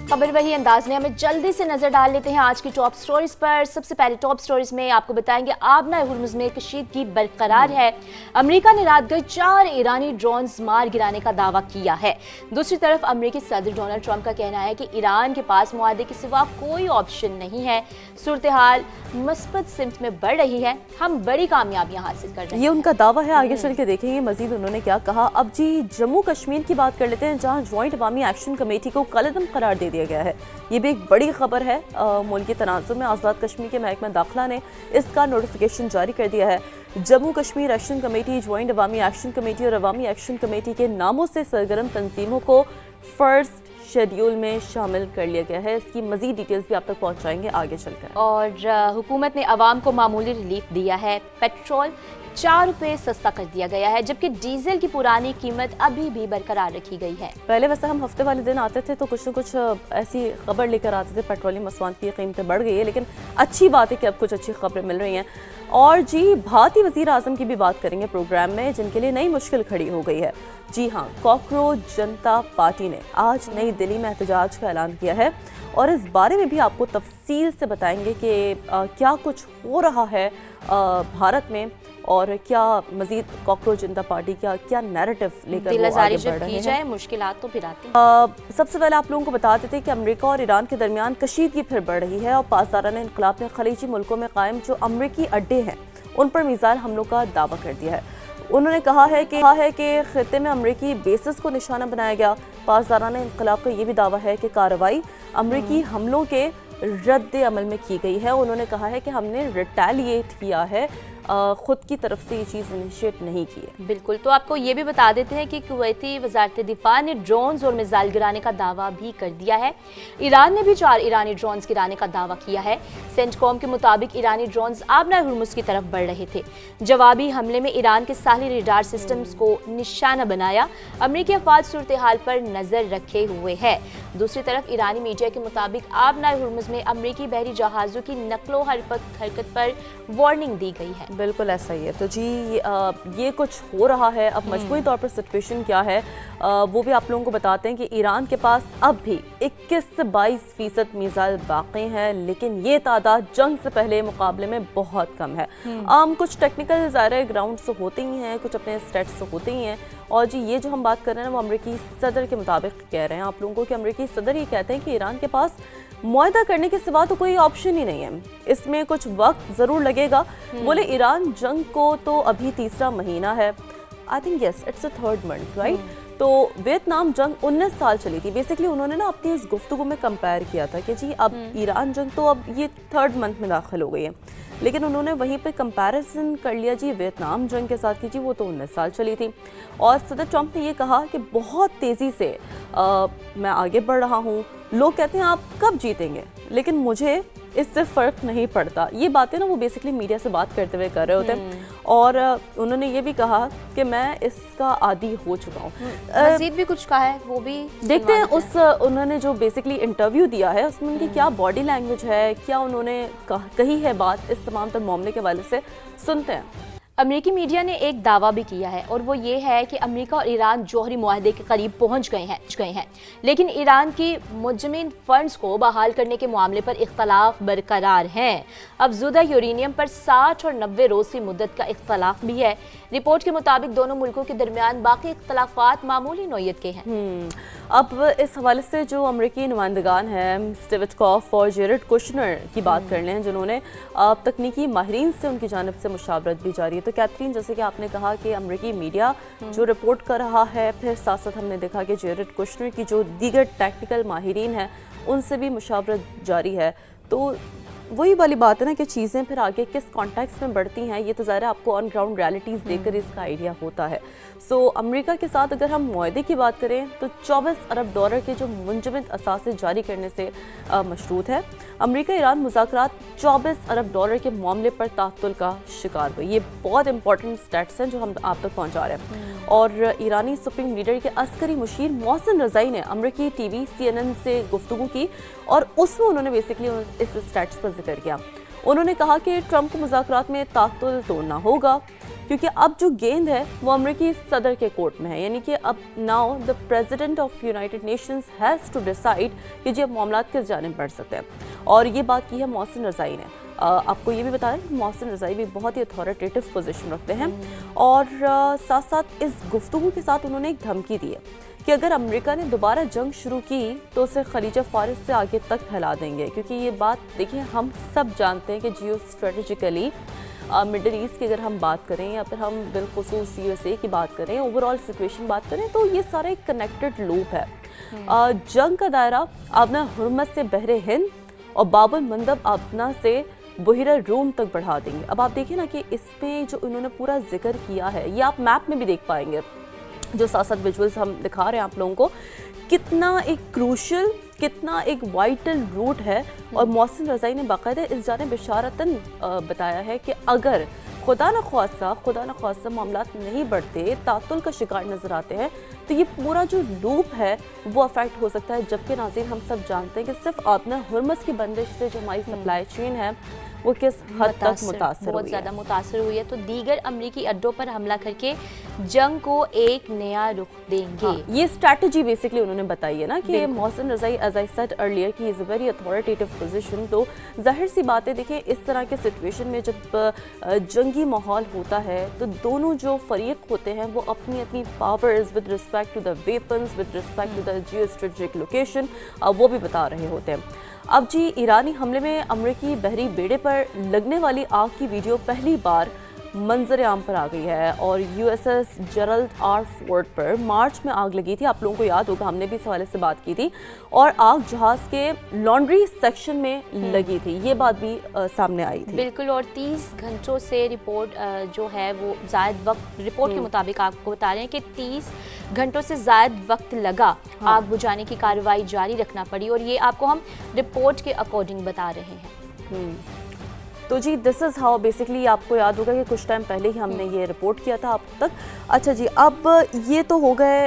खबर वही अंदाज में हमें जल्दी से नजर डाल लेते हैं आज की टॉप स्टोरीज पर। सबसे पहले टॉप स्टोरीज में आपको बताएंगे आबना हुर्मुज़ में कशीदगी बरकरार है। अमेरिका ने रात गए 4 ईरानी ड्रोन्स मार गिराने का दावा किया है। दूसरी तरफ अमेरिकी सदर डोनाल्ड ट्रंप का कहना है कि ईरान के पास मुआहदे के सिवा कोई ऑप्शन नहीं है। सूरत हाल मुस्बत सिमत में बढ़ रही है, हम बड़ी कामयाबियां हासिल कर रहे हैं, ये उनका दावा है। आगे चल के देखेंगे मजीद उन्होंने क्या कहा। अब जी जम्मू कश्मीर की बात कर लेते हैं, जहां ज्वाइंट अवामी एक्शन कमेटी को कलअदम करार दे दिया गया है। ये भी एक बड़ी खबर है। मुल्की तनाज़ुर में आज़ाद कश्मीर के महकमा दाखिला ने इसका नोटिफिकेशन जारी कर दिया है। Jammu Kashmir action committee, joint अवामी एक्शन कमेटी और अवामी एक्शन कमेटी के नामों से सरगर्म तंजीमों को फर्स्ट शेड्यूल में शामिल कर लिया गया है। इसकी मजीद डिटेल्स भी आप तक पहुंचाएंगे आगे चलकर। और हुकूमत ने आवाम को मामूली रिलीफ दिया है। पेट्रोल 4 रुपये सस्ता कर दिया गया है, जबकि डीजल की पुरानी कीमत अभी भी बरकरार रखी गई है। पहले वैसे हम हफ्ते वाले दिन आते थे तो कुछ न कुछ ऐसी खबर लेकर आते थे, पेट्रोलियम मसवात की कीमतें बढ़ गई है, लेकिन अच्छी बात है कि अब कुछ अच्छी खबरें मिल रही हैं। और जी भारतीय वज़ीर आज़म की भी बात करेंगे प्रोग्राम में, जिनके लिए नई मुश्किल खड़ी हो गई है। जी हाँ, कॉकरोच जनता पार्टी ने आज नई दिल्ली में एहतजाज का ऐलान किया है और इस बारे में भी आपको तफसील से बताएंगे कि क्या कुछ हो रहा है भारत में और क्या मजीद कॉकरोच जनता पार्टी का क्या नैरेटिव लेकर वो आगे बढ़ रहे हैं। मुश्किलात तो फिर आती सबसे पहले आप लोगों को बता देते हैं कि अमेरिका और ईरान के दरमियान कशीदगी फिर बढ़ रही है और पासदाराना इनकलाब ने खलीजी मुल्कों में कायम जो अमरीकी अड्डे हैं उन पर मिसाइल हमलों का दावा कर दिया है। उन्होंने कहा है कि खित्ते में अमरीकी बेसिस को निशाना बनाया गया। पासदाराना इनकलाब का ये भी दावा है कि कार्रवाई अमरीकी हमलों के रद्द अमल में की गई है। उन्होंने कहा है कि हमने रिटेलिएट किया है, खुद की तरफ से ये चीज़ इनिशिएट नहीं की है। बिल्कुल, तो आपको ये भी बता देते हैं कि कुवैती वजारत दिफा ने ड्रोन्स और मिसाइल गिराने का दावा भी कर दिया है। ईरान ने भी 4 ईरानी ड्रोन्स गिराने का दावा किया है। सेंटकॉम के मुताबिक ईरानी ड्रोन्स आबना हुर्मुज़ की तरफ बढ़ रहे थे। जवाबी हमले में ईरान के साहली रेडार सिस्टम्स को निशाना बनाया। अमरीकी अफवाज सूरत हाल पर नजर रखे हुए है। दूसरी तरफ ईरानी मीडिया के मुताबिक आबना हुर्मुज़ में अमरीकी बहरी जहाज़ों की नकलो हरकत पर वार्निंग दी गई है। बिल्कुल ऐसा ही है। तो जी ये कुछ हो रहा है। अब मजमूई तौर पर सिचुएशन क्या है वो भी आप लोगों को बताते हैं कि ईरान के पास अब भी 21 से 22% मिसाइल बाकी हैं, लेकिन ये तादाद जंग से पहले मुकाबले में बहुत कम है। कुछ टेक्निकल ज़ाहिर ग्राउंड से होते ही हैं, कुछ अपने स्टेट्स से होते ही हैं। और जी ये जो हम बात कर रहे हैं वो अमरीकी सदर के मुताबिक कह रहे हैं आप लोगों को कि अमरीकी सदर ये कहते हैं कि ईरान के पास मुआहदा करने के सिवा तो कोई ऑप्शन ही नहीं है, इसमें कुछ वक्त ज़रूर लगेगा। बोले ईरान जंग को तो अभी 3रा महीना है, I think yes it's a 3rd month right. तो वियतनाम जंग 19 साल चली थी। बेसिकली उन्होंने ना अपनी इस गुफ्तगू में कंपेयर किया था कि जी अब ईरान जंग तो अब ये 3rd मंथ में दाखिल हो गई है, लेकिन उन्होंने वहीं पे कंपैरिजन कर लिया जी वियतनाम जंग के साथ कि जी वो तो 19 साल चली थी। और सदर ट्रंप ने ये कहा कि बहुत तेज़ी से मैं आगे बढ़ रहा हूँ। लोग कहते हैं आप कब जीतेंगे, लेकिन मुझे इससे फ़र्क नहीं पड़ता। ये बातें ना वो बेसिकली मीडिया से बात करते हुए कर रहे होते हैं। और उन्होंने ये भी कहा कि मैं इसका आदी हो चुका हूँ। मज़ीद भी कुछ कहा है, वो भी देखते हैं। उन्होंने जो बेसिकली इंटरव्यू दिया है उसमें उनकी क्या बॉडी लैंग्वेज है, क्या उन्होंने कही है बात, इस तमाम तर मामले के हवाले से सुनते हैं। अमेरिकी मीडिया ने एक दावा भी किया है और वो ये है कि अमेरिका और ईरान जौहरी मुआहदे के करीब पहुंच गए हैं, लेकिन ईरान की मुजमिन फंड्स को बहाल करने के मामले पर इख्तलाफ बरकरार हैं। अफजुदा यूरेनियम पर 60 और 90 रोज़ की मुद्दत का इख्तलाफ भी है। रिपोर्ट के मुताबिक दोनों मुल्कों के दरमियान बाकी इख्तलाफात मामूली नौयत के हैं। अब इस हवाले से जो अमरीकी नुमाइंदगान हैं स्टीव विटकॉफ और जेरेड कुशनर की बात कर लें, जिन्होंने तकनीकी माहिरीन से उनकी जानिब से मुशावरत भी जारी है। तो कैथरीन, जैसे कि आपने कहा कि अमरीकी मीडिया जो रिपोर्ट कर रहा है, फिर साथ साथ हमने देखा कि जेरेड कुशनर की जो दीगर टेक्निकल माहिरीन हैं उनसे भी मुशावरत जारी है। तो वही वाली बात है ना कि चीज़ें फिर आगे किस कॉन्टेक्स्ट में बढ़ती हैं, ये तो ज़ाहिर है आपको ऑन ग्राउंड रियलिटीज़ देखकर इसका आइडिया होता है। सो अमेरिका के साथ अगर हम मुआहदे की बात करें तो $24 अरब के जो मुंजमद असासे जारी करने से मशरूत है। अमेरिका ईरान मुज़ाकरात $24 अरब के मामले पर तातुल का शिकार हुए। ये बहुत इंपॉर्टेंट स्टैट्स हैं जो हम आप तक पहुँचा रहे हैं। और ईरानी सुप्रीम लीडर के अस्करी मुशीर मोहसिन रज़ाई ने अमरीकी टीवी CNN से गुफ्तगू की और उसमें उन्होंने बेसिकली इस स्टैट्स पर जिक्र किया। उन्होंने कहा कि ट्रंप को मुज़ाकरात में तातुल तोड़ना होगा। क्योंकि अब जो गेंद है वो अमेरिकी सदर के कोर्ट में है, यानी कि अब now the president of United Nations has to decide कि जी अब मामला किस जानिब बढ़ सकते हैं। और ये बात की है मोहसिन रज़ाई ने। आपको ये भी बता दें कि मोहसिन रज़ाई भी बहुत ही अथॉरिटेटिव पोजीशन रखते हैं और साथ साथ इस गुफ्तगू के साथ उन्होंने एक धमकी दी है कि अगर अमेरिका ने दोबारा जंग शुरू की तो उसे खलीज फारिस से आगे तक फैला देंगे। क्योंकि ये बात देखिए हम सब जानते हैं कि जियो स्ट्रेटेजिकली मिडल ईस्ट की अगर हम बात करें या फिर हम बिलखुसूस USA की बात करें, ओवरऑल सिचुएशन बात करें, तो ये सारा एक कनेक्टेड लूप है। जंग का दायरा आबना हुरमत से बहरे हिंद और बाबुल मंदब आबना से बहिरा रूम तक बढ़ा देंगे। अब आप देखिए ना कि इस पे जो उन्होंने पूरा जिक्र किया है, ये आप मैप में भी देख पाएंगे, जो साथ साथ विजुअल्स हम दिखा रहे हैं आप लोगों को, कितना एक क्रूशल, कितना एक वाइटल रूट है। और मोहसिन रज़ाई ने बाकायदा इस जानिब इशारतन बताया है कि अगर खुदा न ख्वास्ता मामला नहीं बढ़ते, तातुल का शिकार नजर आते हैं, तो ये पूरा जो लूप है वो अफेक्ट हो सकता है। जबकि नाज़रीन हम सब जानते हैं कि सिर्फ आबना हुरमस की बंदिश से जो हमारी सप्लाई चेन है वो किस हद तक मुतासर बहुत ज़्यादा मुतासर हुई है। तो दीगर अमरीकी अड्डों पर हमला करके जंग को एक नया रुख देंगे। हाँ, ये स्ट्रैटेजी बेसिकली उन्होंने बताई है ना कि Mohsin Razai, as I said earlier, कि is a very authoritative position. तो जाहिर सी बात है, देखिए इस तरह के सिचुएशन में जब जंगी माहौल होता है तो दोनों जो फरीक होते हैं वो अपनी अपनी powers with respect to the weapons, with respect to the geo strategic location, वो भी बता रहे होते हैं। अब जी ईरानी हमले में अमरीकी बहरी बेड़े पर लगने वाली आग की वीडियो पहली बार मंजर आम पर आ गई है। और USS जेरल्ड R फोर्ड पर मार्च में आग लगी थी, आप लोगों को याद होगा, हमने भी इस हवाले से बात की थी। और आग जहाज के लॉन्ड्री सेक्शन में लगी थी, ये बात भी सामने आई थी। बिल्कुल। और 30 घंटों से रिपोर्ट जो है वो ज़ायद वक्त, रिपोर्ट के मुताबिक आपको बता रहे हैं कि 30 घंटों से ज़ायद वक्त लगा आग बुझाने की कार्रवाई जारी रखना पड़ी। और ये आपको हम रिपोर्ट के अकॉर्डिंग बता रहे हैं। तो जी दिस इज़ हाउ बेसिकली, आपको याद होगा कि कुछ टाइम पहले ही हमने ये रिपोर्ट किया था आप तक। अच्छा जी, अब ये तो हो गए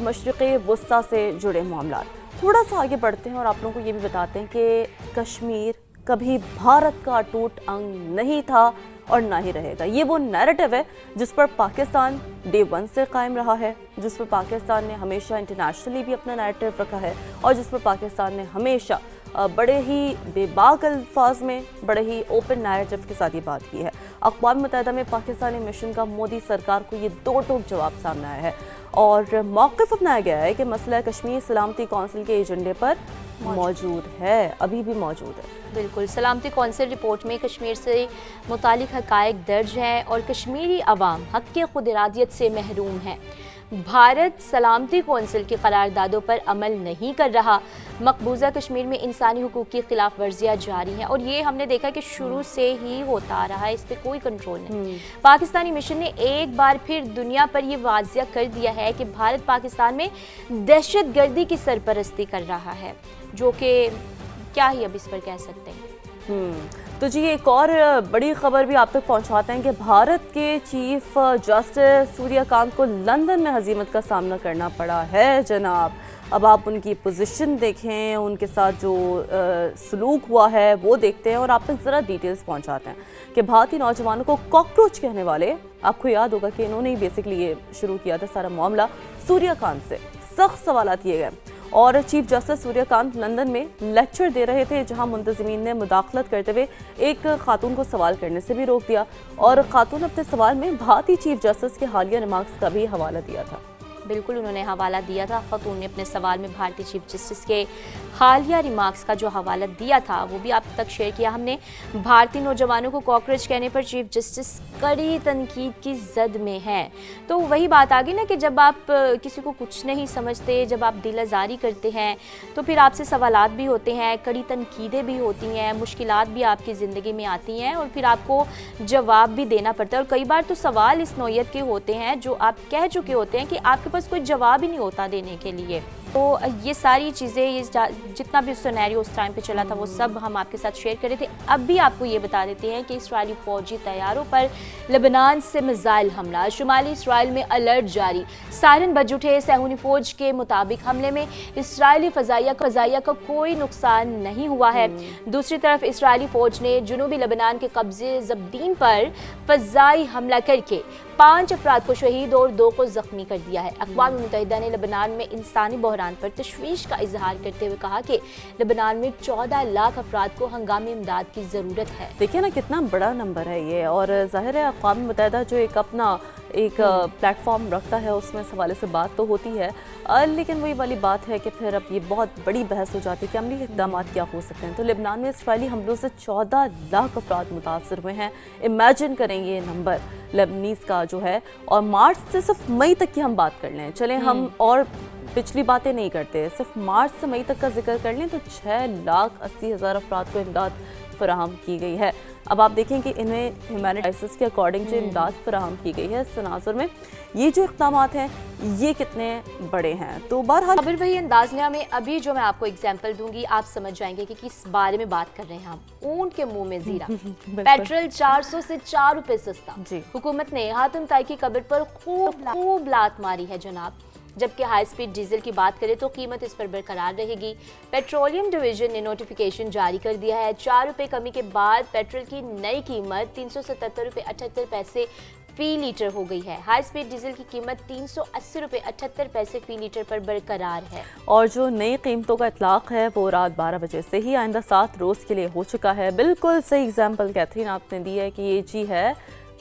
मशरिक़े वस्ता से जुड़े मामला। थोड़ा सा आगे बढ़ते हैं और आप लोगों को ये भी बताते हैं कि कश्मीर कभी भारत का अटूट अंग नहीं था और ना ही रहेगा। ये वो नैरेटिव है जिस पर पाकिस्तान डे वन से कायम रहा है, जिस पर पाकिस्तान ने हमेशा इंटरनेशनली भी अपना नैरेटिव रखा है और जिस पर पाकिस्तान ने हमेशा बड़े ही बेबाक अल्फाज में, बड़े ही ओपन नैरेटिव के साथ ये बात की है। अक़वाम मुत्तहिदा में पाकिस्तानी मिशन का मोदी सरकार को ये दो टोक जवाब सामने आया है और मौक़िफ़ अपनाया गया है कि मसला कश्मीर सलामती कौंसिल के एजेंडे पर मौजूद है, अभी भी मौजूद है। बिल्कुल। सलामती कौंसिल रिपोर्ट में कश्मीर से मुतालिक हक़ाइक़ दर्ज हैं और कश्मीरी अवाम हक़ खुद इरादियत से महरूम है। भारत सलामती कौंसिल की करारदादों पर अमल नहीं कर रहा। मकबूजा कश्मीर में इंसानी हुकूक की खिलाफ वर्जियाँ जारी हैं और ये हमने देखा कि शुरू से ही होता आ रहा है, इस पर कोई कंट्रोल नहीं। पाकिस्तानी मिशन ने एक बार फिर दुनिया पर यह वाज़िया कर दिया है कि भारत पाकिस्तान में दहशत गर्दी की सरपरस्ती कर रहा है, जो कि क्या ही अब इस पर कह सकते हैं। तो जी एक और बड़ी खबर भी आप तक पहुंचाते हैं कि भारत के चीफ जस्टिस सूर्यकांत को लंदन में हजीमत का सामना करना पड़ा है जनाब। अब आप उनकी पोजीशन देखें, उनके साथ जो सलूक हुआ है वो देखते हैं और आप तक ज़रा डिटेल्स पहुंचाते हैं कि भारतीय नौजवानों को कॉकरोच कहने वाले, आपको याद होगा कि इन्होंने ही बेसिकली ये शुरू किया था सारा मामला, सूर्यकांत से सख्त सवाल किए गए। और चीफ जस्टिस सूर्यकांत लंदन में लेक्चर दे रहे थे जहां मुंतज़मीन ने मुदाखलत करते हुए एक खातून को सवाल करने से भी रोक दिया और खातून अपने सवाल में भारतीय चीफ जस्टिस के हालिया रिमार्क्स का भी हवाला दिया था। बिल्कुल, उन्होंने हवाला दिया था। खातून ने अपने सवाल में भारतीय चीफ जस्टिस के हालिया रिमार्क्स का जो हवाला दिया था वो भी आप तक शेयर किया हमने। भारतीय नौजवानों को कॉकरोच कहने पर चीफ जस्टिस कड़ी तनकीद की जद में हैं। तो वही बात आ गई ना कि जब आप किसी को कुछ नहीं समझते, जब आप दिल आज़ारी करते हैं तो फिर आपसे सवालात भी होते हैं, कड़ी तनकीदें भी होती हैं, मुश्किलात भी आपकी ज़िंदगी में आती हैं और फिर आपको जवाब भी देना पड़ता है। और कई बार तो सवाल इस नौयत के होते हैं जो आप कह चुके होते हैं कि आपके पास कोई जवाब ही नहीं होता देने के लिए। तो ये सारी चीज़ें, ये जितना भी सिनेरियो उस टाइम पे चला था वो सब हम आपके साथ शेयर कर रहे थे। अब भी आपको ये बता देते हैं कि इसराइली फौजी तैयारों पर लेबनान से मिसाइल हमला, शुमाली इसराइल में अलर्ट जारी, सायरन बज उठे। सहूनी फौज के मुताबिक हमले में इसराइली फजाइया का कोई नुकसान नहीं हुआ है। दूसरी तरफ इसराइली फौज ने जनूबी लेबनान के कब्जे जब्दीन पर फजाई हमला करके 5 अफराद को शहीद और 2 को जख्मी कर दिया है। अक़वाम मुत्तहिदा ने लेबनान में इंसानी बहरान पर तशवीश का इजहार करते हुए कहा कि लेबनान में 14 लाख अफराद को हंगामी इमदाद की ज़रूरत है। देखिए ना कितना बड़ा नंबर है ये, और ज़ाहिर है अक़वाम मुत्तहिदा जो एक अपना एक प्लेटफॉर्म रखता है उसमें इस हवाले से बात तो होती है, लेकिन वही वाली बात है कि फिर अब ये बहुत बड़ी बहस हो जाती है कि अमली इक़दाम क्या हो सकते हैं। तो लेबनान में इसराइली हमलों से 14 लाख अफराद मुतासर हुए हैं। इमेजिन करें ये नंबर लेबनीज़ का जो है, और मार्च से सिर्फ मई तक की हम बात कर लें, चलें हम और पिछली बातें नहीं करते, सिर्फ मार्च से मई तक का जिक्र कर लें तो 6,80,000 अफराद को इमदाद फराहम की गई है। अब आप देखें कि इन्हें ह्यूमैनिटेरियन के अकॉर्डिंग जो इमदाद फराहम की गई है, इस तनाज़ुर में ये जो इक़दामात हैं ये कितने बड़े हैं। तो बहरहाल खबर वही अंदाज़निया में अभी जो मैं आपको एग्जांपल दूंगी आप समझ जाएंगे कि किस बारे में बात कर रहे हैं हम। ऊंट के मुंह में जीरा, पेट्रोल 400 से 4 रुपए सस्ता। हुकूमत ने हातिम ताई की कब्र पर खूब लात मारी है जनाब। जबकि हाई स्पीड डीजल की बात करें तो कीमत इस पर बरकरार रहेगी। पेट्रोलियम डिवीजन ने नोटिफिकेशन जारी कर दिया है। 4 रुपए कमी के बाद पेट्रोल की नई कीमत 377 रुपए 78 पैसे फी लीटर हो गई है। हाई स्पीड डीजल की कीमत 380 रुपए 78 पैसे फी लीटर पर बरकरार है। और जो नई कीमतों का इतलाक है वो रात 12 बजे से ही आइंदा 7 रोज़ के लिए हो चुका है। बिल्कुल सही एग्जाम्पल कैथरीन आपने दी है कि ये जी है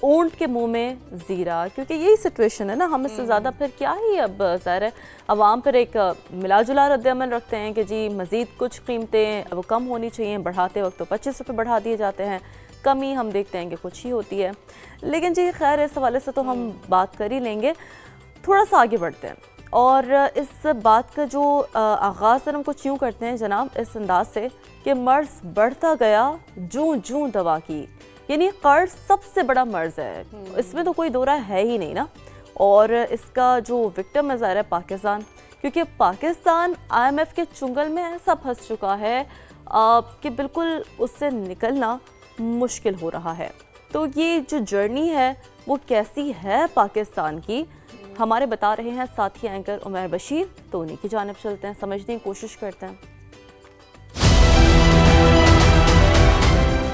ऊंट के मुंह में ज़ीरा, क्योंकि यही सिचुएशन है ना। हम इससे ज़्यादा फिर क्या ही, अब ज़ाहिर है अवाम पर एक मिला जुला रद्द-ए-अमल रखते हैं कि जी मज़ीद कुछ कीमतें वो कम होनी चाहिए, बढ़ाते वक्त तो 25 रुपये बढ़ा दिए जाते हैं, कमी हम देखते हैं कि कुछ ही होती है। लेकिन जी खैर इस हवाले से तो हम बात कर ही लेंगे। थोड़ा सा आगे बढ़ते हैं और इस बात का जो आगाज़ हम कुछ यूँ करते हैं जनाब इस अंदाज से कि मर्ज़ बढ़ता गया जूं जूं दवा की, यानी कर्ज सबसे बड़ा मर्ज है, इसमें तो कोई दो राय है ही नहीं ना। और इसका जो विक्टिम है ज़ाहिर है पाकिस्तान, क्योंकि पाकिस्तान IMF के चुंगल में ऐसा फंस चुका है कि बिल्कुल उससे निकलना मुश्किल हो रहा है। तो ये जो जर्नी है वो कैसी है पाकिस्तान की, हमारे बता रहे हैं साथी एंकर उमर बशीर। तो उन्हीं की जानिब चलते हैं, समझने की कोशिश करते हैं।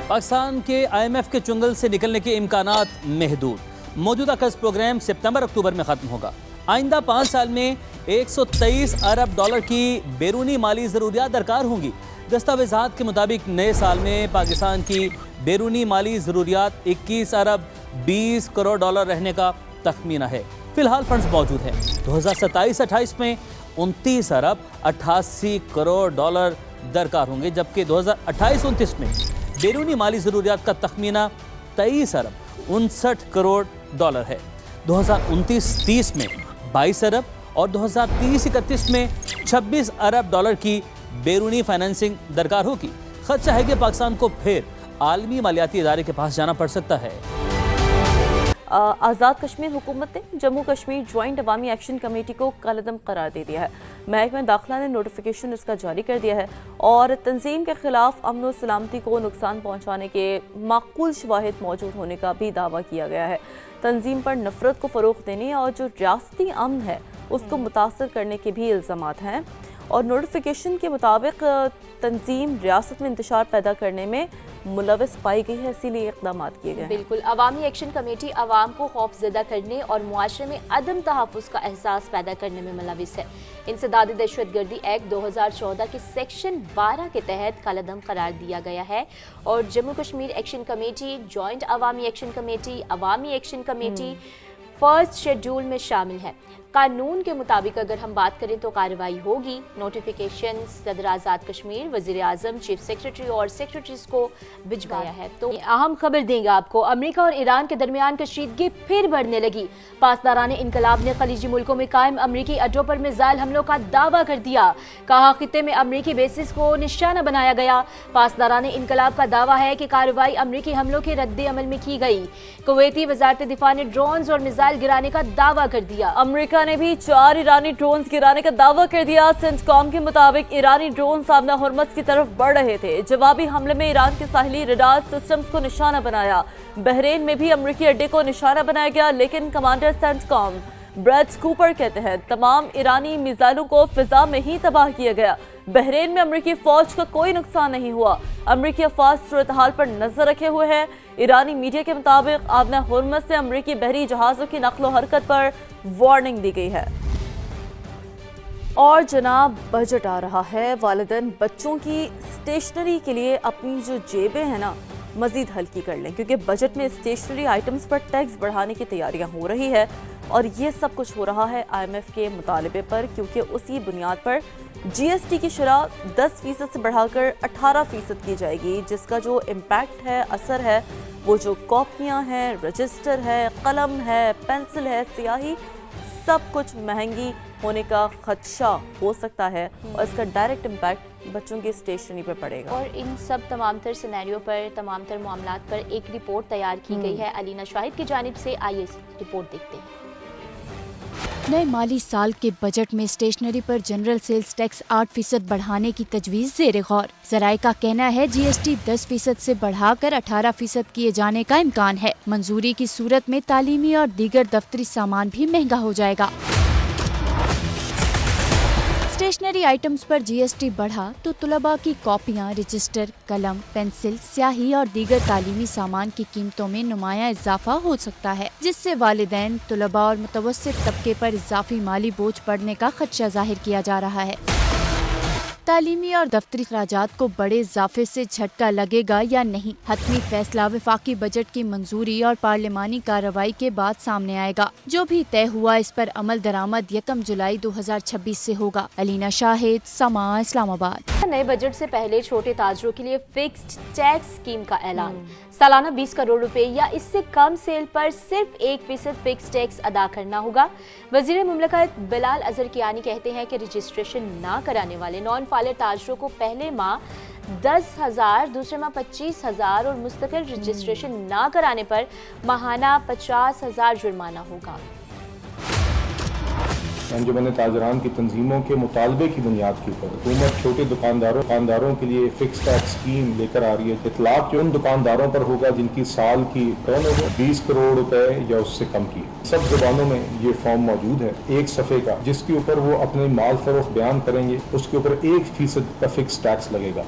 पाकिस्तान के IMF के चुंगल से निकलने के इम्कानात महदूद। मौजूदा कर्ज प्रोग्राम सितंबर-अक्टूबर में ख़त्म होगा। आइंदा 5 साल में 123 अरब डॉलर की बैरूनी माली ज़रूरियात दरकार होंगी। दस्तावेज़ात के मुताबिक नए साल में पाकिस्तान की बैरूनी माली ज़रूरियात 21 अरब 20 करोड़ डॉलर रहने का तखमीना है। फ़िलहाल फंड्स मौजूद हैं। 2027-28 में 29 अरब 88 करोड़ डॉलर दरकार होंगे, जबकि 2028-29 में बैरूनी माली ज़रूरियात का तखमीना 23 अरब 59 करोड़ डॉलर है। 2029-30 में 22 अरब और 2030-31 में 26 अरब डॉलर की बैरूनी फाइनेंसिंग दरकार होगी। खदशा है कि पाकिस्तान को फिर आलमी मालियाती इदारे के पास जाना पड़ सकता है। आज़ाद कश्मीर हुकूमत ने जम्मू कश्मीर जॉइंट अवामी एक्शन कमेटी को कलअदम करार दे दिया है। महकमा दाखिला ने नोटिफिकेशन इसका जारी कर दिया है और तंजीम के खिलाफ अमन व सलामती को नुकसान पहुँचाने के माकूल शवाहिद मौजूद होने का भी दावा किया गया है। तंजीम पर नफरत को फ़रोग़ देने और जो रियासती अमन है उसको मुतासर करने के भी इल्ज़ामात हैं। और नोटिफिकेशन के मुताबिक तंजीम रियासत में इंतशार पैदा करने में मुलविस पाई गई है, इसीलिए इक़दाम किए गए हैं। बिल्कुल, अवामी एक्शन कमेटी अवाम को खौफजदा करने और मुआशरे में अदम तहफ़्फ़ुज़ का एहसास पैदा करने में मुलविस है। इंसदादी दहशतगर्दी एक्ट 2014 के सेक्शन 12 के तहत कलअदम करार दिया गया है और Jammu Kashmir action committee, joint अवामी एक्शन कमेटी, अवामी एक्शन कमेटी फर्स्ट शेड्यूल में शामिल है। कानून के मुताबिक अगर हम बात करें तो कार्रवाई होगी। नोटिफिकेशन सदर आज़ाद कश्मीर, वज़ीर आज़म, चीफ सेक्रेटरी और सेक्रेटरीज को भिजवाया है। तो अहम खबर देंगे आपको, अमेरिका और ईरान के दरमियान कशीदगी फिर बढ़ने लगी। पासदारान इनकलाब ने खलीजी मुल्कों में कायम अमरीकी अड्डों पर मिसाइल हमलों का दावा कर दिया। कहा खित्ते में अमरीकी बेसिस को निशाना बनाया गया। पासदारान इनकलाब का दावा है कि कार्रवाई अमरीकी हमलों के रद्द अमल में की गई। कुवैती वज़ारत दिफा ने ड्रोन्स और मिसाइल गिराने का दावा कर दिया। अमरीका امریکہ نے بھی 4 ایرانی ڈرونز گرانے کا دعویٰ کر دیا۔ سینٹکام کے مطابق ایرانی ڈرون سامنا ہرمز کی طرف بڑھ رہے تھے۔ جوابی حملے میں ایران کے ساحلی ریڈار سسٹمز کو نشانہ بنایا۔ بحرین میں بھی امریکی اڈے کو نشانہ بنایا گیا، لیکن کمانڈر سینٹکام بریڈ کوپر کہتے ہیں تمام ایرانی میزائلوں کو فضا میں ہی تباہ کیا گیا۔ بحرین میں امریکی فوج کا کوئی نقصان نہیں ہوا۔ امریکی افواج صورتحال پر نظر رکھے ہوئے ہیں۔ ایرانی میڈیا کے مطابق آبنہ ہرمز سے امریکی بحری جہازوں کی نقل و حرکت پر وارننگ دی گئی ہے۔ اور جناب بجٹ آ رہا ہے، والدین بچوں کی اسٹیشنری کے لیے اپنی جو جیبیں ہیں نا مزید ہلکی کر لیں، کیونکہ بجٹ میں اسٹیشنری آئٹمز پر ٹیکس بڑھانے کی تیاریاں ہو رہی ہے، اور یہ سب کچھ ہو رہا ہے IMF کے مطالبے پر، کیونکہ اسی بنیاد پر GST کی شرح 10% سے بڑھا کر 18% کی جائے گی، جس کا جو امپیکٹ ہے، اثر ہے، وہ جو کاپیاں ہیں، رجسٹر ہے، قلم ہے، پینسل ہے، سیاہی، سب کچھ مہنگی ہونے کا خدشہ ہو سکتا ہے، اور اس کا ڈائریکٹ امپیکٹ بچوں کی اسٹیشنری پر پڑے گا۔ اور ان سب تمام تر سینیریو پر، تمام تر معاملات پر ایک رپورٹ تیار کی گئی ہے علینا شاہد کی جانب سے۔ آئیے اس رپورٹ دیکھتے ہیں۔ نئے مالی سال کے بجٹ میں اسٹیشنری پر جنرل سیلز ٹیکس 8% بڑھانے کی تجویز زیر غور۔ ذرائع کا کہنا ہے GST 10% سے بڑھا کر 18% کیے جانے کا امکان ہے۔ منظوری کی صورت میں تعلیمی اور دیگر دفتری سامان بھی مہنگا ہو جائے گا۔ اسٹیشنری آئٹمز پر GST بڑھا تو طلباء کی کاپیاں، رجسٹر، قلم، پینسل، سیاہی اور دیگر تعلیمی سامان کی قیمتوں میں نمایاں اضافہ ہو سکتا ہے، جس سے والدین، طلباء اور متوسط طبقے پر اضافی مالی بوجھ پڑنے کا خدشہ ظاہر کیا جا رہا ہے۔ تعلیمی اور دفتری اخراجات کو بڑے اضافے سے جھٹکا لگے گا یا نہیں، حتمی فیصلہ وفاقی بجٹ کی منظوری اور پارلیمانی کارروائی کے بعد سامنے آئے گا۔ جو بھی طے ہوا اس پر عمل درآمد 1 جولائی 2026 سے ہوگا۔ علینا شاہد، سماع، اسلام آباد۔ نئے بجٹ سے پہلے چھوٹے تاجروں کے لیے فکسڈ ٹیکس اسکیم کا اعلان۔ سالانہ 20 کروڑ روپے یا اس سے کم سیل پر صرف 1% فکس ٹیکس ادا کرنا ہوگا۔ وزیر مملکت بلال اظہر کیانی کہتے ہیں کہ رجسٹریشن نہ کرانے والے نان فالر تاجروں کو پہلے ماہ 10,000، دوسرے ماہ 25,000 اور مستقل رجسٹریشن نہ کرانے پر ماہانہ 50,000 جرمانہ ہوگا۔ انجمن تاجران کی تنظیموں کے مطالبے کی بنیاد کے اوپر حکومت چھوٹے دکانداروں کے لیے فکس ٹیکس اسکیم لے کر آ رہی ہے۔ اطلاق جو ان دکانداروں پر ہوگا جن کی سال کی ٹرن اوور 20 کروڑ روپے یا اس سے کم کی۔ سب زبانوں میں یہ فارم موجود ہے، ایک صفحے کا، جس کے اوپر وہ اپنے مال فروخت بیان کریں گے، اس کے اوپر 1% کا فکس ٹیکس لگے گا۔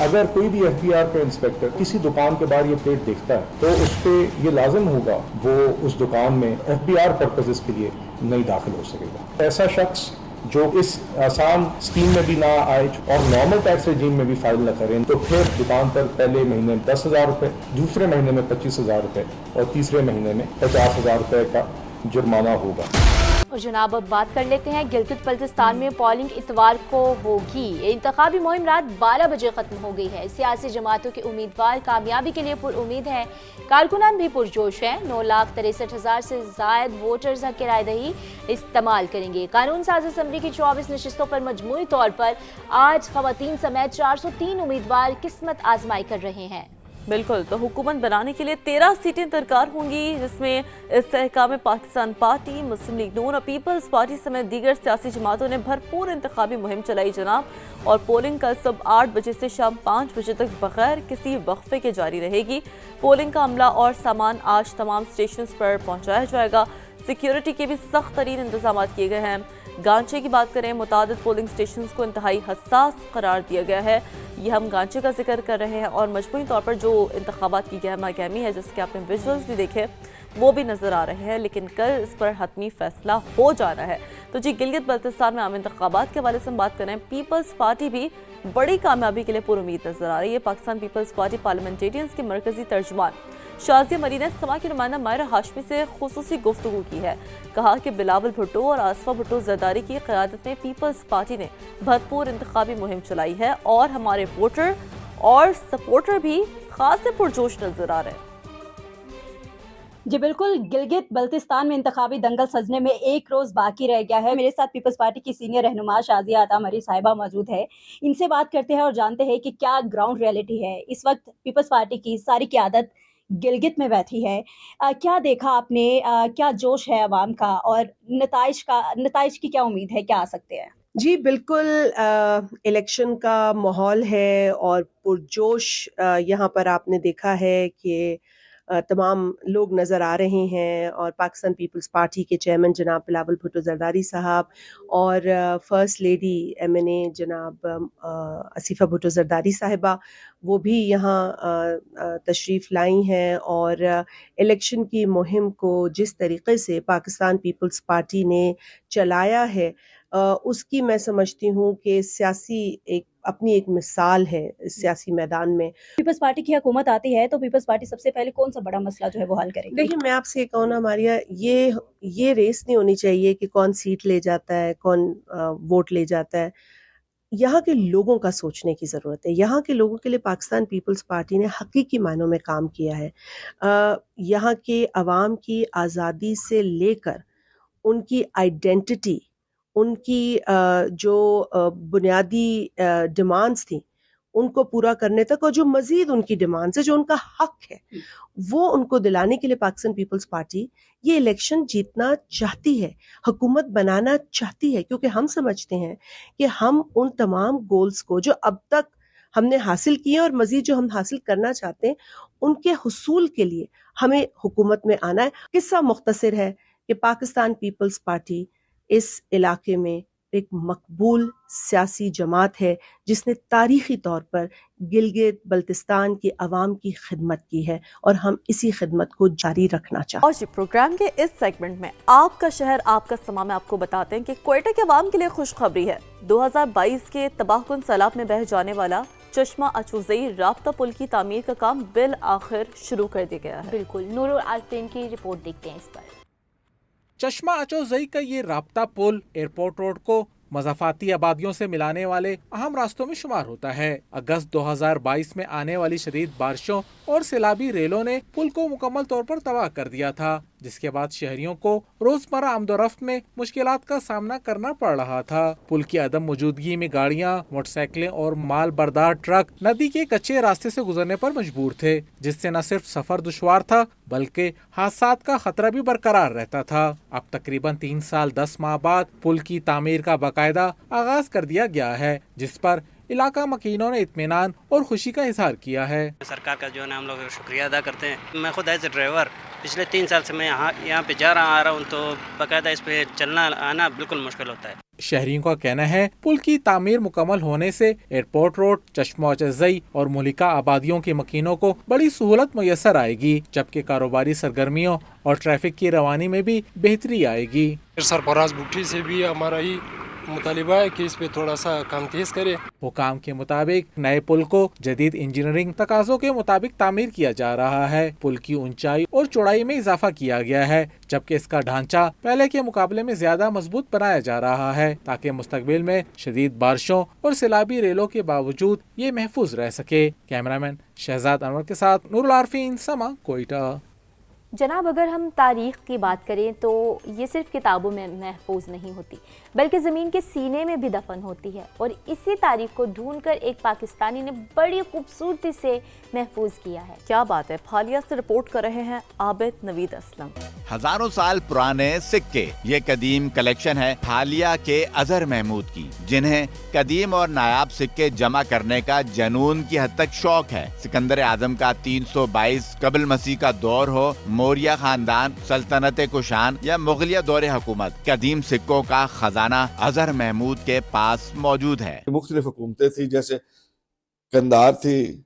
اگر کوئی بھی FBR کا انسپیکٹر کسی دکان کے باہر یہ پلیٹ دیکھتا ہے تو اس پہ یہ لازم ہوگا وہ اس دکان میں FBR پرپزز کے لیے نہیں داخل ہو سکے گا۔ ایسا شخص جو اس آسان اسکیم میں بھی نہ آئے اور نارمل ٹیکس رجیم میں بھی فائل نہ کریں تو پھر دکان پر پہلے مہینے میں 10,000 روپے، دوسرے مہینے میں 25,000 روپے اور تیسرے مہینے میں 50,000 روپے کا جرمانہ ہوگا۔ اور جناب اب بات کر لیتے ہیں گلگت بلتستان میں پولنگ اتوار کو ہوگی۔ انتخابی مہم رات 12 بجے ختم ہو گئی ہے۔ سیاسی جماعتوں کے امیدوار کامیابی کے لیے پر امید ہیں، کارکنان بھی پرجوش ہیں۔ 9,63,000 سے زائد ووٹرز حق رائے دہی استعمال کریں گے۔ قانون ساز اسمبلی کی 24 نشستوں پر مجموعی طور پر آج خواتین سمیت 403 امیدوار قسمت آزمائی کر رہے ہیں۔ بالکل، تو حکومت بنانے کے لیے 13 سیٹیں درکار ہوں گی، جس میں استحکام پاکستان پارٹی، مسلم لیگ نون اور پیپلز پارٹی سمیت دیگر سیاسی جماعتوں نے بھرپور انتخابی مہم چلائی جناب، اور پولنگ کل صبح 8 بجے سے شام 5 بجے تک بغیر کسی وقفے کے جاری رہے گی۔ پولنگ کا عملہ اور سامان آج تمام اسٹیشنز پر پہنچایا جائے گا۔ سیکیورٹی کے بھی سخت ترین انتظامات کیے گئے ہیں۔ گانچے کی بات کریں، متعدد پولنگ سٹیشنز کو انتہائی حساس قرار دیا گیا ہے۔ یہ ہم گانچے کا ذکر کر رہے ہیں، اور مجموعی طور پر جو انتخابات کی گہما گہمی ہے، جس کے آپ نے ویژولز بھی دیکھے، وہ بھی نظر آ رہے ہیں، لیکن کل اس پر حتمی فیصلہ ہو جانا ہے۔ تو گلگت بلتستان میں عام انتخابات کے حوالے سے ہم بات کریں، پیپلز پارٹی بھی بڑی کامیابی کے لیے پر امید نظر آ رہی ہے۔ پاکستان پیپلز پارٹی پارلیمنٹیرینز کی مرکزی ترجمان شازیہ مری نے سما کی نمائندہ ماہرہ ہاشمی سے خصوصی گفتگو کی ہے۔ کہا کہ بلاول بھٹو اور آصفہ بھٹو زرداری کی قیادت میں پیپلز پارٹی نے بھرپور انتخابی مہم چلائی ہے، اور ہمارے ووٹر اور سپورٹر بھی خاصے پرجوش نظر آ رہے ہیں۔ جی بالکل، گلگت بلتستان میں انتخابی دنگل سجنے میں ایک روز باقی رہ گیا ہے۔ میرے ساتھ پیپلز پارٹی کی سینئر رہنما شازیہ عطا مری صاحبہ موجود ہے۔ ان سے بات کرتے ہیں اور جانتے ہیں کہ کیا گراؤنڈ ریئلٹی ہے۔ اس وقت پیپلز پارٹی کی ساری قیادت गिलगित में बैठी है। क्या देखा आपने, क्या जोश है अवाम का, और नताइज की क्या उम्मीद है, क्या आ सकते हैं? जी बिल्कुल, इलेक्शन का माहौल है और पुरजोश यहाँ पर आपने देखा है कि तमाम लोग नज़र आ रहे हैं, और पाकिस्तान पीपल्स पार्टी के चेयरमैन जनाब बिलावल भुट्टो जरदारी साहब और फर्स्ट लेडी MNA जनाब आसिफा भुट्टो जरदारी साहिबा, वो भी यहाँ तशरीफ़ लाई हैं। और इलेक्शन की मुहिम को जिस तरीक़े से पाकिस्तान पीपल्स पार्टी ने चलाया है, उसकी मैं समझती हूँ कि अपनी एक मिसाल है इस सियासी मैदान में। पीपल्स पार्टी की हुकूमत आती है तो पीपल्स पार्टी सबसे पहले कौन सा बड़ा मसला जो है वो हल करेगी? देखिए, मैं आपसे ये कहूँ ना मारिया, ये रेस नहीं होनी चाहिए कि कौन सीट ले जाता है, कौन वोट ले जाता है। यहाँ के लोगों का सोचने की ज़रूरत है। यहाँ के लोगों के लिए पाकिस्तान पीपल्स पार्टी ने हकीकी मायनों में काम किया है। यहाँ के अवाम की आज़ादी से लेकर उनकी आइडेंटिटी, उनकी जो बुनियादी डिमांड्स थी, उनको पूरा करने तक, और जो मज़ीद उनकी डिमांड्स है, जो उनका हक है, वो उनको दिलाने के लिए पाकिस्तान पीपल्स पार्टी ये इलेक्शन जीतना चाहती है, हुकूमत बनाना चाहती है, क्योंकि हम समझते हैं कि हम उन तमाम गोल्स को जो अब तक हमने हासिल किए और मज़ीद जो हम हासिल करना चाहते हैं, उनके हुसूल के लिए हमें हुकूमत में आना है। किस्सा मुख्तसर है कि पाकिस्तान पीपल्स पार्टी इस इलाके में एक मकबूल सियासी जमात है जिसने तारीखी तौर पर गिलगित बल्तिस्तान की आवाम की खिदमत की है, और हम इसी खिदमत को जारी रखना चाहते हैं। और जी प्रोग्राम के इस सेगमेंट में आपका शहर आपका समा में आपको बताते हैं कि क्वेटा के अवाम के लिए खुशखबरी है। 2022 के तबाहकुन सैलाब में बह जाने वाला चश्मा अचूज़ई राब्ता पुल की तामीर का काम बिल आखिर शुरू कर दिया गया है। बिल्कुल, नूरुल आरफीन की रिपोर्ट देखते हैं इस पर। चश्मा अचौज़ई का ये राब्ता पुल एयरपोर्ट रोड को मज़ाफ़ाती आबादियों से मिलाने वाले अहम रास्तों में शुमार होता है। अगस्त 2022 में आने वाली शदीद बारिशों और सैलाबी रेलों ने पुल को मुकम्मल तौर पर तबाह कर दिया था, जिसके बाद शहरियों को रोजमर्रा आमदोरफ्त में मुश्किलात का सामना करना पड़ रहा था। पुल की अदम मौजूदगी में गाड़ियां, मोटरसाइकिलें और माल बरदार ट्रक नदी के कच्चे रास्ते से गुजरने पर मजबूर थे, जिससे न सिर्फ सफर दुश्वार था बल्कि हादसात का खतरा भी बरकरार रहता था। अब तकरीबन 3 साल 10 माह बाद पुल की तामीर का बाकायदा आगाज कर दिया गया है, जिस पर इलाका मकीनों ने इत्मीनान और खुशी का इजहार किया है। सरकार का जो है ना हम लोग शुक्रिया अदा करते हैं। मैं खुद एज ए ड्राइवर पिछले 3 साल से मैं यहाँ पे जा रहा आ रहा हूँ, तो बाकायदा इस पे चलना आना बिल्कुल मुश्किल होता है। शहरियों का कहना है पुल की तामीर मुकम्मल होने से एयरपोर्ट रोड, चश्मा अचौज़ई और मुलिका आबादियों के मकीनों को बड़ी सहूलत मुयसर आएगी, जबकि कारोबारी सरगर्मियों और ट्रैफिक की रवानी में भी बेहतरी आएगी। सरफराज भुट्टी से भी हमारा ही मुतालिबा है कि इस पे थोड़ा सा काम तेज करे। हुकाम के मुताबिक नए पुल को जदीद इंजीनियरिंग तकाज़ों के मुताबिक तामीर किया जा रहा है। पुल की ऊंचाई और चौड़ाई में इजाफा किया गया है, जबकि इसका ढांचा पहले के मुकाबले में ज्यादा मजबूत बनाया जा रहा है, ताकि मुस्तकबिल में शदीद बारिशों और सैलाबी रेलों के बावजूद ये महफूज रह सके। कैमरामैन शहजाद अनवर के साथ नूरुल आरफीन, समा, कोयटा। जनाब, अगर हम तारीख़ की बात करें तो ये सिर्फ किताबों में महफूज नहीं होती, बल्कि ज़मीन के सीने में भी दफन होती है, और इसी तारीख़ को ढूंढकर एक पाकिस्तानी ने बड़ी खूबसूरती से महफूज किया है। क्या बात है। फालिया से रिपोर्ट कर रहे हैं आबिद नवीद असलम। हजारों साल पुराने सिक्के, ये कदीम कलेक्शन है फालिया के अजहर महमूद की, जिन्हें कदीम और नायाब सिक्के जमा करने का जनून की हद तक शौक है। सिकंदर आजम का 322 कबल मसीह का दौर हो, मौर्य खानदान, सल्तनत कुशान या मुगलिया दौरे हुकूमत, कदीम सिक्कों का खजाना अजहर महमूद के पास मौजूद है। मुख्तलिफ हुकूमतें थी, जैसे कंधार थी,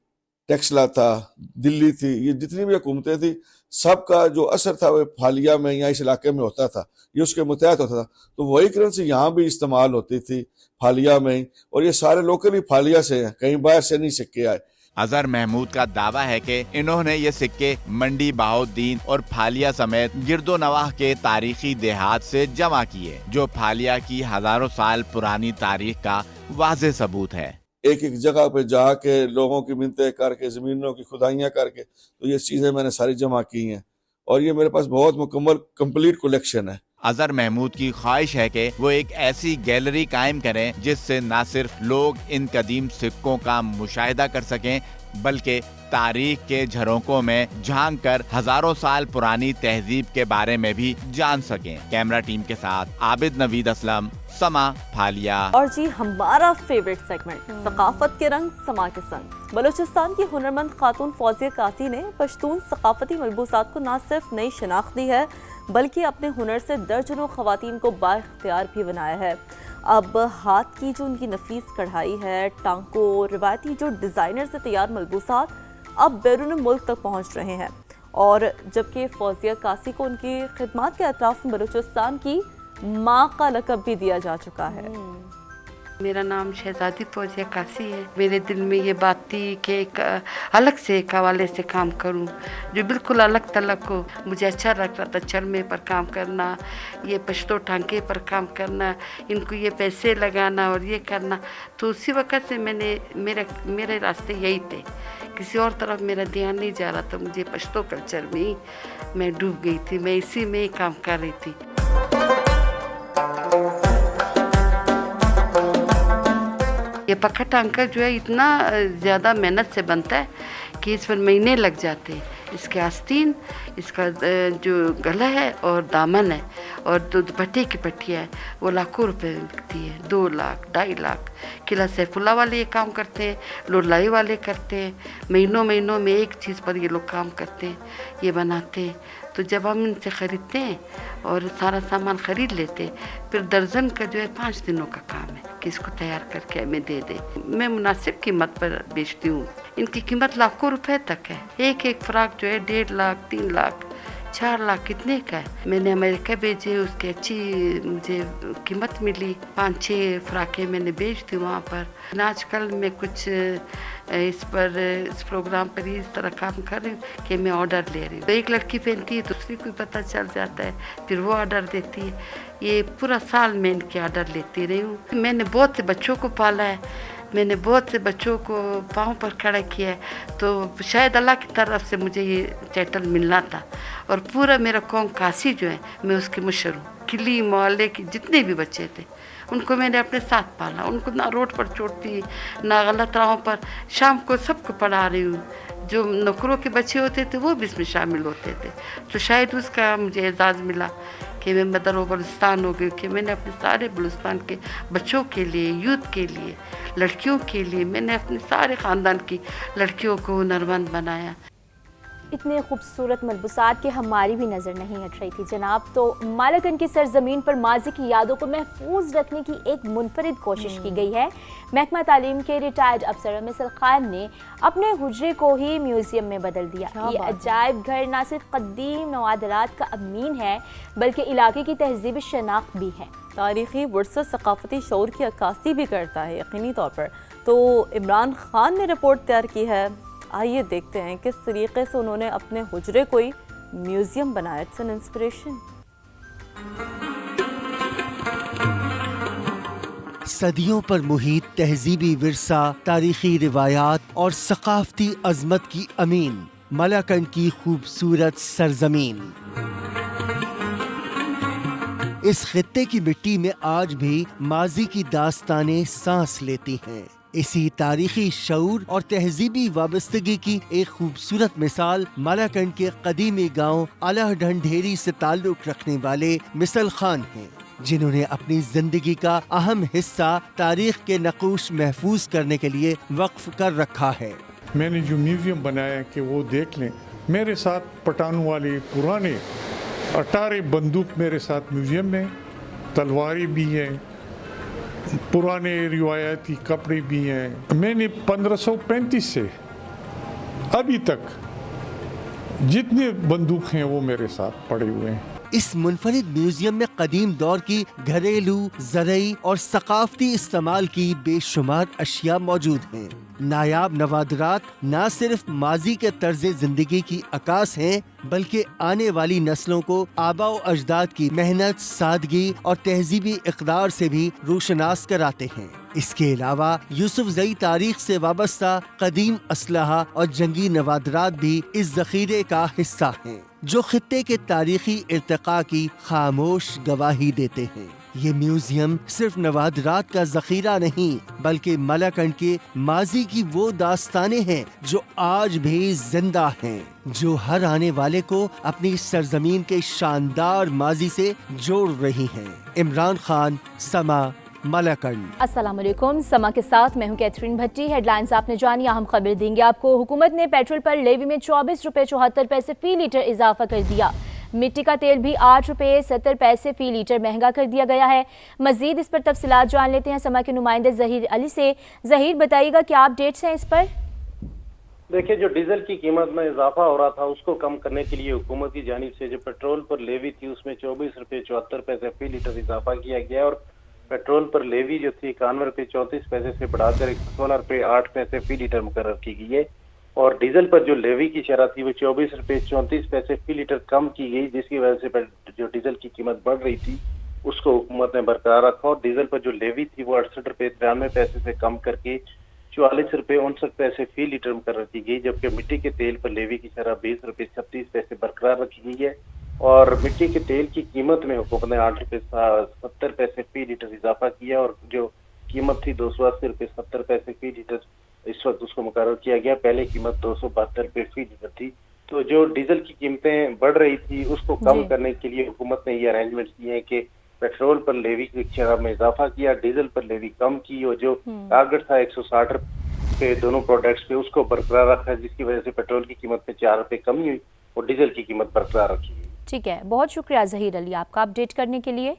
टेक्सला था, दिल्ली थी, ये जितनी भी हुकूमतें थी सबका जो असर था वो फालिया में या इस इलाके में होता था, ये उसके मुतहत होता था। तो वही करेंसी यहाँ भी इस्तेमाल होती थी फालिया में ही, और ये सारे लोकल ही फालिया से हैं, कहीं बाहर से नहीं सिक्के आए। अजहर महमूद का दावा है कि इन्होंने ये सिक्के मंडी बहाउद्दीन और फालिया समेत गिरदो नवाह के तारीखी देहात से जमा किए, जो फालिया की हजारों साल पुरानी तारीख का वाज़ेह सबूत है। एक एक जगह पे जाके लोगों की मिन्नतें करके, जमीनों की खुदाइयाँ करके, तो ये चीजें मैंने सारी जमा की हैं, और ये मेरे पास बहुत मुकम्मल कंप्लीट कलेक्शन है। अजहर महमूद की ख्वाहिश है कि वो एक ऐसी गैलरी कायम करें जिससे न सिर्फ लोग इन कदीम सिक्कों का मुशाहिदा कर सकें बल्कि तारीख के झरोकों में झांक कर हजारों साल पुरानी तहजीब के बारे में भी जान सकें। कैमरा टीम के साथ आबिद नवीद असलम, समा, फालिया। और जी हमारा फेवरेट सेगमेंट सकाफत के रंग समा के संग। बलूचिस्तान की हुनरमंद खातून फौजिया कासी ने पश्तून सकाफती मलबूसात को न सिर्फ नई शिनाख्त दी है बल्कि अपने हुनर से दर्जनों खवातीन को बाइख्तियार भी बनाया है। अब हाथ की जो उनकी नफीस कढ़ाई है, टांकों, रिवायती जो डिज़ाइनर से तैयार मलबूसात अब बैरून मुल्क तक पहुंच रहे हैं। और जबकि फौजिया कासी को उनकी खिदमत के अतराफ में बलूचिस्तान की माँ का लक़ब भी दिया जा चुका है। मेरा नाम शहजादी फौजिया कासी है। मेरे दिल में ये बात थी कि एक अलग से एक हवाले से काम करूं जो बिल्कुल अलग तलग हो। मुझे अच्छा लग रहा था चलमे पर काम करना, ये पश्तो टांके पर काम करना, इनको ये पैसे लगाना और ये करना। तो उसी वक्त से मेरे रास्ते यही थे, किसी और तरफ मेरा ध्यान नहीं जा रहा था। मुझे पश्तो कल्चर में ही मैं डूब गई थी, मैं इसी में ही काम कर रही थी। ये पक्का टांका जो है इतना ज़्यादा मेहनत से बनता है कि इस पर महीने लग जाते हैं। इसके आस्तीन, इसका जो गला है और दामन है और जो दुपट्टे की पट्टियाँ है वो लाखों रुपए में बिकती है। 2 लाख 2.5 लाख। किला सैफुल्ला वाले ये काम करते हैं, लोलाई वाले करते हैं। महीनों में एक चीज़ पर ये लोग काम करते हैं, ये बनाते हैं। तो जब हम इनसे ख़रीदते हैं और सारा सामान ख़रीद लेते हैं, फिर दर्जन का जो है 5 दिनों का काम है कि इसको तैयार करके हमें दे दे। मैं मुनासिब कीमत पर बेचती हूँ। इनकी कीमत लाखों रुपए तक है। एक फ्राक जो है 1.5 लाख, 3 लाख, 4 लाख कितने का है। मैंने अमेरिका भेजे, उसकी अच्छी मुझे कीमत मिली। 5-6 फ्राकें मैंने बेच दी वहाँ पर। आजकल मैं कुछ इस प्रोग्राम पर ही इस तरह काम कर रही हूँ कि मैं ऑर्डर ले रही हूँ। तो एक लड़की पहनती है, दूसरी को पता चल जाता है, फिर वो ऑर्डर देती है। ये पूरा साल मैं इनके ऑर्डर लेती रही हूँ। मैंने बहुत से बच्चों को पाला है, मैंने बहुत से बच्चों को पाँव पर खड़ा किया है। तो शायद अल्लाह की तरफ से मुझे ये टाइटल मिलना था। और पूरा मेरा कौम कासी जो है, मैं उसकी मुशर हूँ। किली मोहल्ले के जितने भी बच्चे थे उनको मैंने अपने साथ पाला। उनको ना रोड पर छोड़ती, ना गलत राहों पर। शाम को सबको पढ़ा रही हूँ। जो नौकरों के बच्चे होते थे वो भी इसमें शामिल होते थे। तो शायद उसका मुझे एजाज़ मिला कि मैं मदर ऑफ बलूचिस्तान हो गई, कि मैंने अपने सारे बलूचिस्तान के बच्चों के लिए, यूथ के लिए, लड़कियों के लिए, मैंने अपने सारे ख़ानदान की लड़कियों को हुनरमंद बनाया। इतने खूबसूरत मलबूसात की हमारी भी नज़र नहीं हट रही थी जनाब। तो मालाकन की सरजमीन पर माजी की यादों को महफूज रखने की एक मुनफरिद कोशिश की गई है। महकमा तालीम के रिटायर्ड अफसर मिसल खान ने अपने हुजरे को ही म्यूजियम में बदल दिया। ये अजायब घर न सिर्फ कदीम नवादरात का अमीन है बल्कि इलाके की तहजीबी शनाख्त भी है। तारीख़ी वर्सत सकाफती शऊर की अक्कासी भी करता है यकीनी तौर पर। तो इमरान खान ने रिपोर्ट तैयार की है, आइए देखते हैं किस तरीके से उन्होंने अपने हुजरे को ही म्यूजियम बनाया। It's an inspiration. सदियों पर मुहित तहजीबी विरसा, तारीखी रिवायात और सकाफती अजमत की अमीन मलाकंड की खूबसूरत सरजमीन। इस खित्ते की मिट्टी में आज भी माजी की दास्तानें सांस लेती हैं। इसी तारीखी शऊर और तहजीबी वाबस्तगी की एक खूबसूरत मिसाल मालाकंड के कदीमी गांव आला ढंढेरी से ताल्लुक रखने वाले मिसल खान हैं, जिन्होंने अपनी जिंदगी का अहम हिस्सा तारीख के नक़ूश महफूज करने के लिए वक्फ कर रखा है। मैंने जो म्यूजियम बनाया कि वो देख लें, मेरे साथ पठानों वाले पुराने 18 बंदूक मेरे साथ म्यूजियम में, तलवारें भी हैं, पुराने रिवायती कपड़े भी हैं। मैंने 1535 से अभी तक जितने बंदूक हैं वो मेरे साथ पड़े हुए हैं। इस मुनफरिद म्यूजियम में कदीम दौर की घरेलू, ज़रई और सकाफती इस्तेमाल की बेशुमार अशिया मौजूद हैं। नायाब नवादरात न सिर्फ माजी के तर्ज जिंदगी की अकास हैं बल्कि आने वाली नस्लों को आबाओ अजदाद की मेहनत, सादगी और तहजीबी इक़दार से भी रोशनास कराते हैं। इसके अलावा यूसुफ जई तारीख से वाबस्ता कदीम असलहा और जंगी नवादरात भी इस ज़ख़ीरे का हिस्सा हैं। जो खित्ते के तारीखी इर्तिका की खामोश गवाही देते हैं। ये म्यूजियम सिर्फ नवादरात का जखीरा नहीं बल्कि मलाकंड के माजी की वो दास्तानें हैं जो आज भी जिंदा हैं, जो हर आने वाले को अपनी सरजमीन के शानदार माजी से जोड़ रही हैं। इमरान खान, समा, मलाकंड। अस्सलाम वालेकुम, समा के साथ मैं हूं कैथरीन भट्टी। हेडलाइंस आपने जानी, अहम खबर देंगे आपको। हुकूमत ने पेट्रोल पर लेवी में 24 रुपए 74 पैसे फी लीटर इजाफा कर दिया। मिट्टी का तेल भी 8 रुपए 70 पैसे फी लीटर महंगा कर दिया गया है। मजीद इस पर तफसीलात जान लेते हैं समा के नुमाइंदे जहीर अली से। जहीर, बताइएगा क्या अपडेट्स हैं इस पर? देखिए, जो डीजल की कीमत में इजाफा हो रहा था उसको कम करने के लिए हुकूमत की जानिब से जो पेट्रोल पर लेवी थी उसमें 24 रुपए 74 पैसे फी लीटर इजाफा किया गया और पेट्रोल पर लेवी जो थी 91 रुपए 34 पैसे से बढ़ाकर 116 रुपए 8 पैसे फी लीटर मुकर्रर की गई है। और डीजल पर जो लेवी की शरह थी वो 24 रुपए 34 पैसे फी लीटर कम की गई, जिसकी वजह से जो डीजल की कीमत बढ़ रही थी उसको हुकूमत ने बरकरार रखा और डीजल पर जो लेवी थी वो 68 रुपए 93 पैसे से कम करके 44 रुपए 59 पैसे फी लीटर मुकर्रर की गई, जबकि मिट्टी के तेल पर लेवी की शरह 20 रुपए 36 पैसे बरकरार रखी गई है। और मिट्टी के तेल की कीमत में हुकूमत ने 8 रुपए 70 पैसे फी लीटर इजाफा किया और जो कीमत थी 280 रुपए 70 पैसे फी लीटर इस वक्त उसको मुकर्रर किया गया। पहले कीमत 272 रुपए फी लीटर थी। तो जो डीजल की कीमतें बढ़ रही थी उसको कम करने के लिए हुकूमत ने ये अरेंजमेंट किए हैं कि पेट्रोल पर लेवी की शरह में इजाफा किया, डीजल पर लेवी कम की और जो टारगेट था 160 रुपए दोनों प्रोडक्ट्स पे उसको बरकरार रखा, जिसकी वजह से पेट्रोल की कीमत में 4 रुपए कमी हुई और डीजल की कीमत बरकरार रखी गई। ठीक है, बहुत शुक्रिया जहीर अली आपका अपडेट करने के लिए।